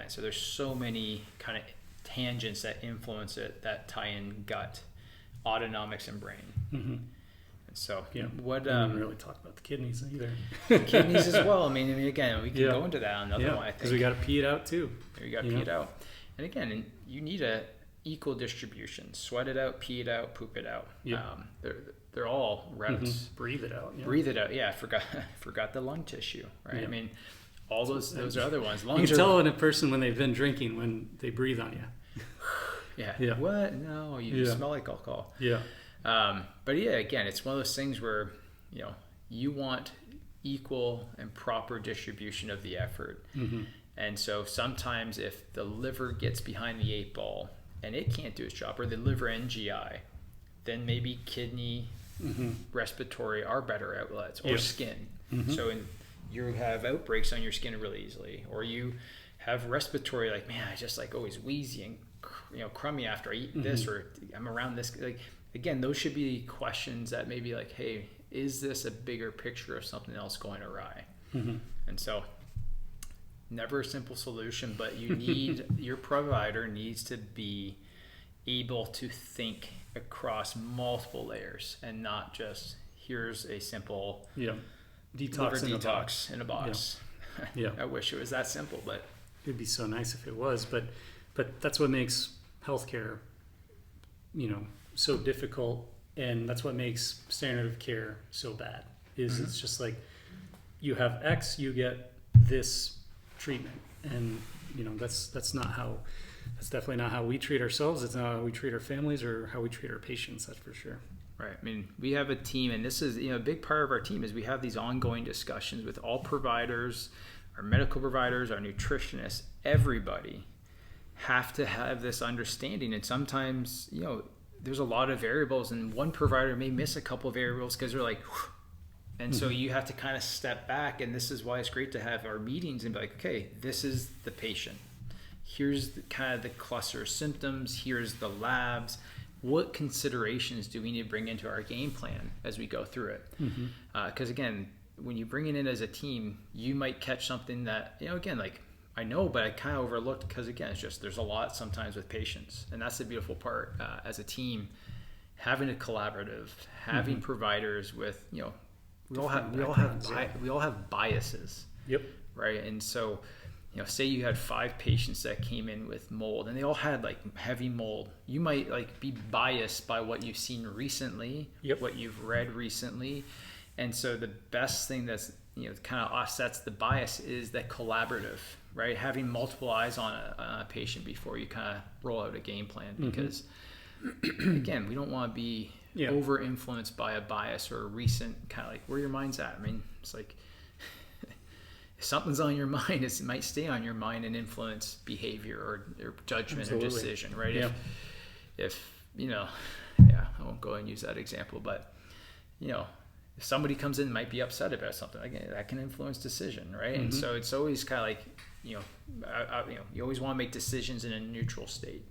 answer. There's so many kind of tangents that influence it that tie in gut, autonomics, and brain. Mm-hmm. So what we didn't really talk about the kidneys either. Kidneys as well. I mean again, we can go into that on another one. I think because we got to pee it out too. We got to pee it out, and again, you need a equal distribution. Sweat it out, pee it out, poop it out. They're all routes. Mm-hmm. Breathe it out. Yeah. Breathe it out. Yeah, forgot the lung tissue. Right. Yeah. I mean, all those are other ones. Lungs you can tell in a person when they've been drinking when they breathe on you. Yeah. What? No, you smell like alcohol. Yeah. But again, it's one of those things where, you want equal and proper distribution of the effort. Mm-hmm. And so sometimes if the liver gets behind the 8 ball and it can't do its job, or the liver and GI, then maybe kidney, respiratory are better outlets, or skin. Mm-hmm. So you have outbreaks on your skin really easily, or you have respiratory, like, man, I just like always wheezy and crummy after I eat this, or I'm around this, like, again, those should be questions that maybe like, hey, is this a bigger picture of something else going awry? Mm-hmm. And so never a simple solution, but you need, your provider needs to be able to think across multiple layers and not just, here's a simple detox in a box. Yeah. I wish it was that simple, but it'd be so nice if it was, but that's what makes healthcare, so difficult, and that's what makes standard of care so bad. It's just like, you have X, you get this treatment, and that's definitely not how we treat ourselves. It's not how we treat our families or how we treat our patients. That's for sure. Right. I mean, we have a team, and this is a big part of our team is we have these ongoing discussions with all providers, our medical providers, our nutritionists, everybody have to have this understanding. And sometimes there's a lot of variables, and one provider may miss a couple of variables because they're like, whew. And so you have to kind of step back, and this is why it's great to have our meetings and be like, okay, this is the patient. Here's kind of the cluster of symptoms. Here's the labs. What considerations do we need to bring into our game plan as we go through it? Because again, when you bring it in as a team, you might catch something that, again, like, I know, but I kind of overlooked because, again, it's just there's a lot sometimes with patients. And that's the beautiful part as a team, having a collaborative, having providers with, we all have biases. Yep. Right. And so say you had 5 patients that came in with mold and they all had like heavy mold, you might like be biased by what you've seen recently, what you've read recently. And so the best thing that's, kind of offsets the bias is that collaborative, right? Having multiple eyes on a patient before you kind of roll out a game plan, because again, we don't want to be over influenced by a bias or a recent kind of like where your mind's at. I mean, it's like, if something's on your mind, it might stay on your mind and influence behavior or judgment or decision, right? Yeah. If I won't go and use that example, but if somebody comes in and might be upset about something, again, that can influence decision, right? And so it's always kind of like, you always want to make decisions in a neutral state.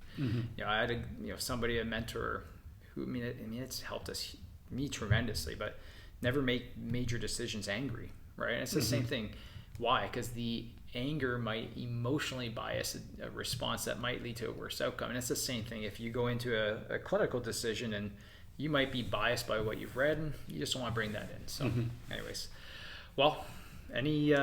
I had a mentor who, it's helped me tremendously, but never make major decisions angry, right? And it's the same thing. Why? Because the anger might emotionally bias a response that might lead to a worse outcome. And it's the same thing if you go into a clinical decision and you might be biased by what you've read and you just don't want to bring that in. So anyways, well, any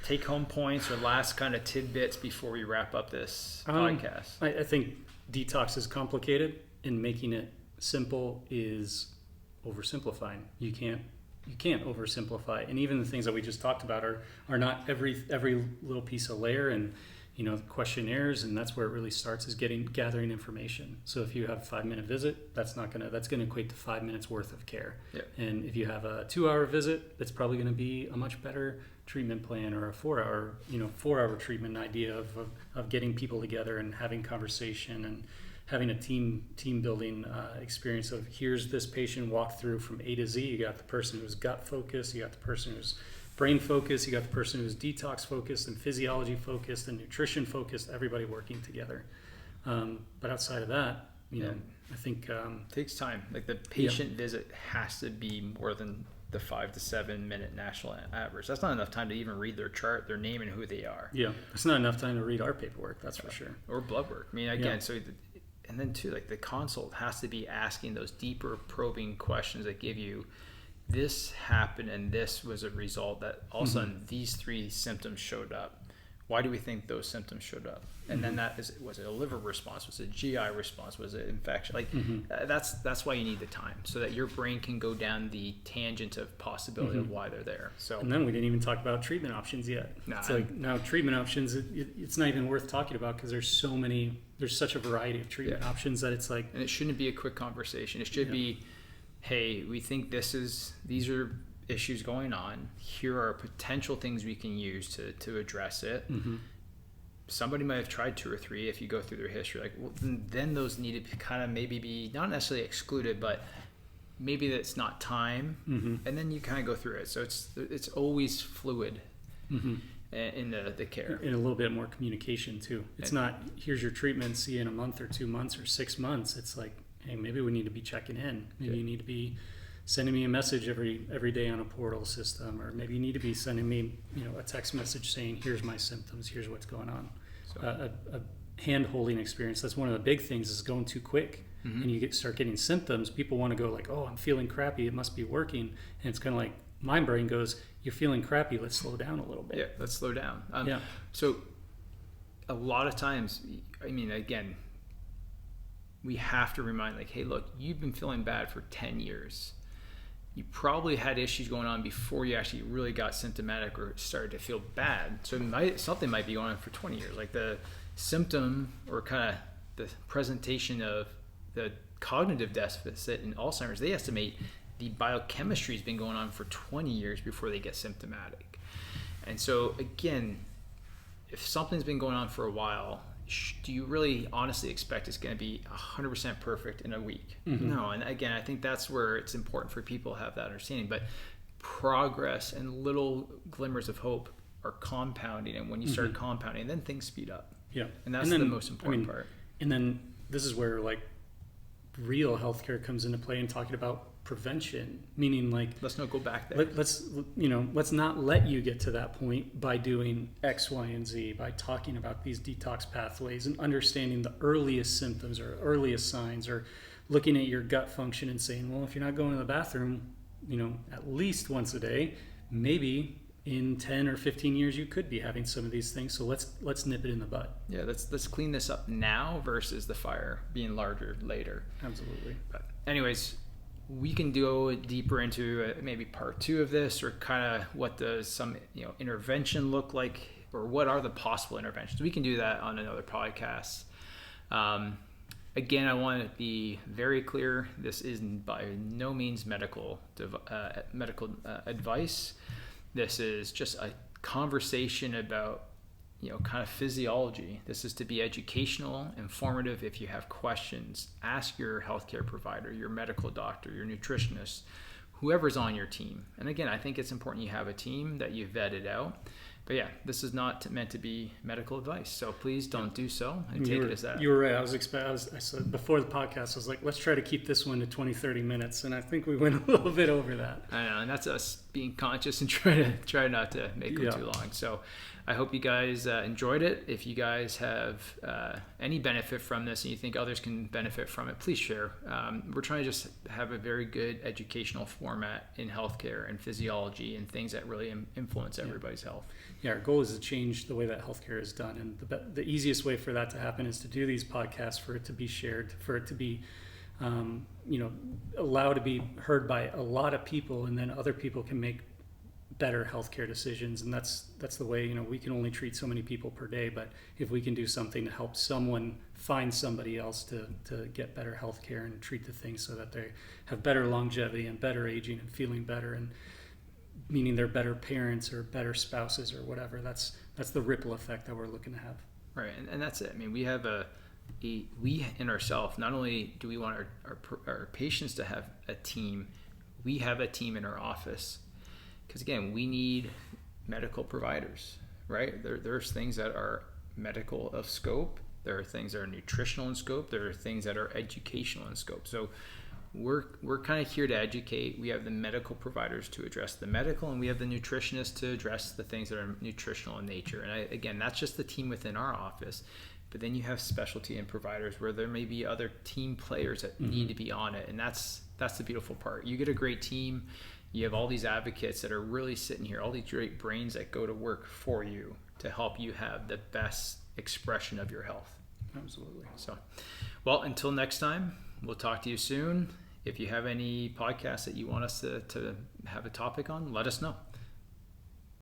take-home points or last kind of tidbits before we wrap up this podcast? I think detox is complicated, and making it simple is oversimplifying. You can't oversimplify, and even the things that we just talked about are not every little piece of layer, and questionnaires, and that's where it really starts, is gathering information. So if you have a 5-minute visit, that's going to equate to 5 minutes worth of care. And if you have a 2-hour visit, it's probably going to be a much better treatment plan, or a 4-hour treatment idea of getting people together and having conversation and having a team building experience of, here's this patient walk through from A to Z. You got the person who's gut focused, you got the person who's brain focused, you got the person who's detox focused and physiology focused and nutrition focused, everybody working together. But outside of that, I think it takes time. Like the patient visit has to be more than the 5 to 7 minute national average. That's not enough time to even read their chart, their name, and who they are. Yeah, it's not enough time to read our paperwork, that's for sure. Or blood work. And then too, like the consult has to be asking those deeper probing questions that give you, this happened and this was a result that all of a sudden these 3 symptoms showed up. Why do we think those symptoms showed up? And then was it a liver response? Was it a GI response? Was it infection? Like that's why you need the time, so that your brain can go down the tangent of possibility of why they're there. So, and then we didn't even talk about treatment options yet. It's like now treatment options, it's not even worth talking about, because there's such a variety of treatment options that it's like, and it shouldn't be a quick conversation. It should be, hey, we think these are issues going on. Here are potential things we can use to address it. Somebody might have tried 2 or 3. If you go through their history, like, well, then those need to kind of maybe be not necessarily excluded, but maybe that's not time. And then you kind of go through it. So it's always fluid in the care, and a little bit more communication too. It's not, here's your treatment, see you in a month or 2 months or 6 months. It's like, hey, maybe we need to be checking in. Maybe you need to be sending me a message every day on a portal system, or maybe you need to be sending me a text message saying, here's my symptoms, here's what's going on. So a hand-holding experience. That's one of the big things, is going too quick. And you start getting symptoms, people want to go like, oh, I'm feeling crappy, it must be working. And it's kind of like, my brain goes, you're feeling crappy, let's slow down a little bit. Let's slow down. So a lot of times, again, we have to remind, like, hey, look, you've been feeling bad for 10 years. You probably had issues going on before you actually really got symptomatic or started to feel bad. So something might be going on for 20 years. Like the symptom or kind of the presentation of the cognitive deficit in Alzheimer's, they estimate the biochemistry has been going on for 20 years before they get symptomatic. And so again, if something's been going on for a while, do you really honestly expect it's going to be 100% perfect in a week? No. And again, I think that's where it's important for people to have that understanding. But progress and little glimmers of hope are compounding. And when you start compounding, then things speed up. And that's the most important part. And then this is where like real healthcare comes into play, and talking about prevention, meaning like, let's not go back there. Let's not let you get to that point by doing X, Y, and Z, by talking about these detox pathways and understanding the earliest symptoms or earliest signs, or looking at your gut function and saying, well, if you're not going to the bathroom, at least once a day, maybe in 10 or 15 years you could be having some of these things. So let's nip it in the bud. Yeah, let's clean this up now versus the fire being larger later. Absolutely. But anyways, we can go deeper into maybe part 2 of this, or kind of what does some intervention look like, or what are the possible interventions. We can do that on another podcast. Again, I want to be very clear. This is by no means medical advice. This is just a conversation about kind of physiology. This is to be educational, informative. If you have questions, ask your healthcare provider, your medical doctor, your nutritionist, whoever's on your team. And again, I think it's important you have a team that you've vetted out. But yeah, this is not meant to be medical advice, so please don't do so and take it as that. You were right. I said before the podcast, I was like, let's try to keep this one to 20, 30 minutes, and I think we went a little bit over that. I know, and that's us being conscious and try not to make them too long. So I hope you guys enjoyed it. If you guys have any benefit from this and you think others can benefit from it, please share. We're trying to just have a very good educational format in healthcare and physiology and things that really influence everybody's health. Yeah, our goal is to change the way that healthcare is done, and the easiest way for that to happen is to do these podcasts, for it to be shared, for it to be allowed to be heard by a lot of people, and then other people can make better healthcare decisions. And that's the way, we can only treat so many people per day, but if we can do something to help someone find somebody else to get better healthcare and treat the things so that they have better longevity and better aging and feeling better, and meaning they're better parents or better spouses or whatever, that's the ripple effect that we're looking to have. Right, and that's it. I mean, we have we in ourselves, not only do we want our patients to have a team, we have a team in our office. Because again, we need medical providers, right? There's things that are medical of scope. There are things that are nutritional in scope. There are things that are educational in scope. So we're kind of here to educate. We have the medical providers to address the medical, and we have the nutritionists to address the things that are nutritional in nature. And again, that's just the team within our office. But then you have specialty and providers where there may be other team players that need to be on it. And that's the beautiful part. You get a great team. You have all these advocates that are really sitting here, all these great brains that go to work for you to help you have the best expression of your health. Absolutely. So, well, until next time, we'll talk to you soon. If you have any podcasts that you want us to have a topic on, let us know.